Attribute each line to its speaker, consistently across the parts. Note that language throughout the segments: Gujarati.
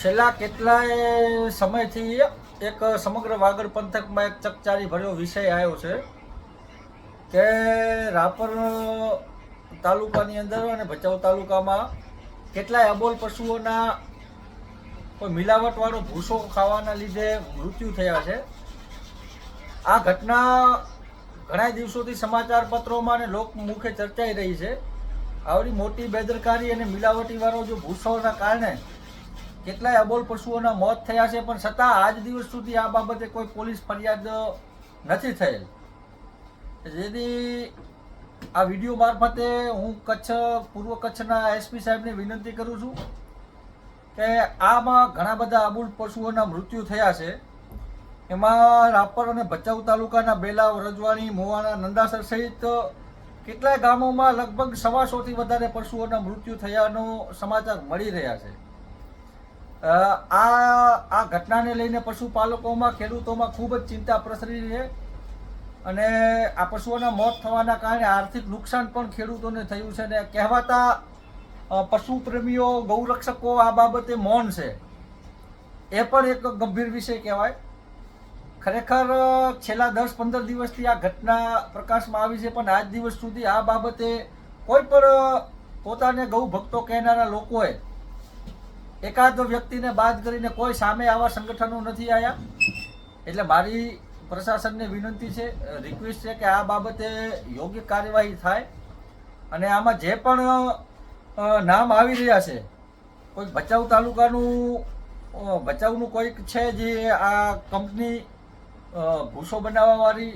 Speaker 1: છેલ્લા કેટલાય સમયથી એક સમગ્ર વાગડ પંથકમાં એક ચકચારી ભર્યો વિષય આવ્યો છે કે રાપર તાલુકાની અંદર અને ભચાઉ તાલુકામાં કેટલાય અબોલ પશુઓના કોઈ મિલાવટવાળો ભૂસો ખાવાના લીધે મૃત્યુ થયા છે. આ ઘટના ઘણા દિવસોથી સમાચાર પત્રોમાં અને લોકમુખે ચર્ચાઈ રહી છે. આવડી મોટી બેદરકારી અને મિલાવટીવાળો જો ભૂસોના કારણે કેટલાય અબોલ પશુઓના મોત થયા છે, પણ છતાં આજ દિવસ સુધી આ બાબતે કોઈ પોલીસ ફરિયાદ નથી થયેલ. જેથી આ વિડીયો મારફતે હું પૂર્વ કચ્છના એસપી સાહેબને વિનંતી કરું છું કે આમાં ઘણા બધા અબોલ પશુઓના મૃત્યુ થયા છે. એમાં રાપર અને ભચાઉ તાલુકાના બેલાવ, રજવાણી, મોવાણા, નંદાસર સહિત કેટલાય ગામોમાં લગભગ 125થી વધારે પશુઓના મૃત્યુ થયાનો સમાચાર મળી રહ્યા છે. આ ઘટનાને લઈને પશુપાલકોમાં, ખેડૂતોમાં ખૂબ જ ચિંતા પ્રસરી છે અને આ પશુઓના મોત થવાના કારણે આર્થિક નુકસાન પણ ખેડૂતોને થયું છે. અને કહેવાતા પશુ પ્રેમીઓ, ગૌરક્ષકો આ બાબતે મૌન છે, એ પણ એક ગંભીર વિષય કહેવાય. ખરેખર છેલ્લા 10-15 દિવસથી આ ઘટના પ્રકાશમાં આવી છે, પણ આજ દિવસ સુધી આ બાબતે કોઈ પણ પોતાને ગૌ ભક્તો કહેનારા લોકોએ એકાદ વ્યક્તિને બાદ કરીને કોઈ સામે આવા સંગઠનો નથી આવ્યા. એટલે મારી પ્રશાસનને વિનંતી છે, રિક્વેસ્ટ છે કે આ બાબતે યોગ્ય કાર્યવાહી થાય. અને આમાં જે પણ નામ આવી રહ્યા છે, કોઈ ભચાઉ તાલુકાનું, ભચાઉનું કોઈક છે જે આ કંપની ભૂસો બનાવવાવાળી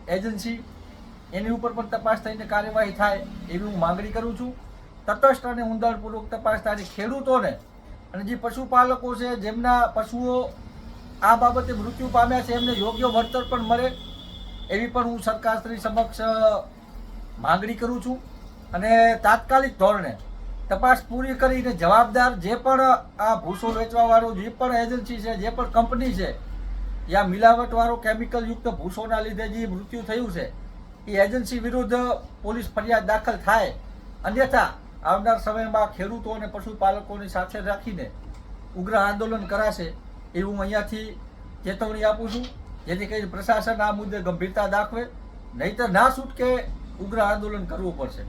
Speaker 1: એજન્સી, એની ઉપર પણ તપાસ થઈને કાર્યવાહી થાય એવી હું માંગણી કરું છું. તટસ્થ અને ઊંડાણપૂર્વક તપાસ થાય. ખેડૂતોને અને જે પશુપાલકો છે જેમના પશુઓ આ બાબતે મૃત્યુ પામ્યા છે, એમને યોગ્ય વળતર પણ મળે એવી પણ હું સરકારશ્રી સમક્ષ માંગણી કરું છું. અને તાત્કાલિક ધોરણે તપાસ પૂરી કરીને જવાબદાર જે પણ આ ભૂસો વેચવાવાળો જે પણ એજન્સી છે, જે પણ કંપની છે, યા મિલાવટવાળો કેમિકલયુક્ત ભૂસોના લીધે જે મૃત્યુ થયું છે, એ એજન્સી વિરુદ્ધ પોલીસ ફરિયાદ દાખલ થાય. અન્યથા આવનાર સમયમાં ખેડૂતો અને પશુપાલકોની સાથે રાખીને ઉગ્ર આંદોલન કરાશે એવું હું અહીંયાથી ચેતવણી આપું છું, જેથી કરીને પ્રશાસન આ મુદ્દે ગંભીરતા દાખવે, નહીંતર ના છૂટકે ઉગ્ર આંદોલન કરવું પડશે.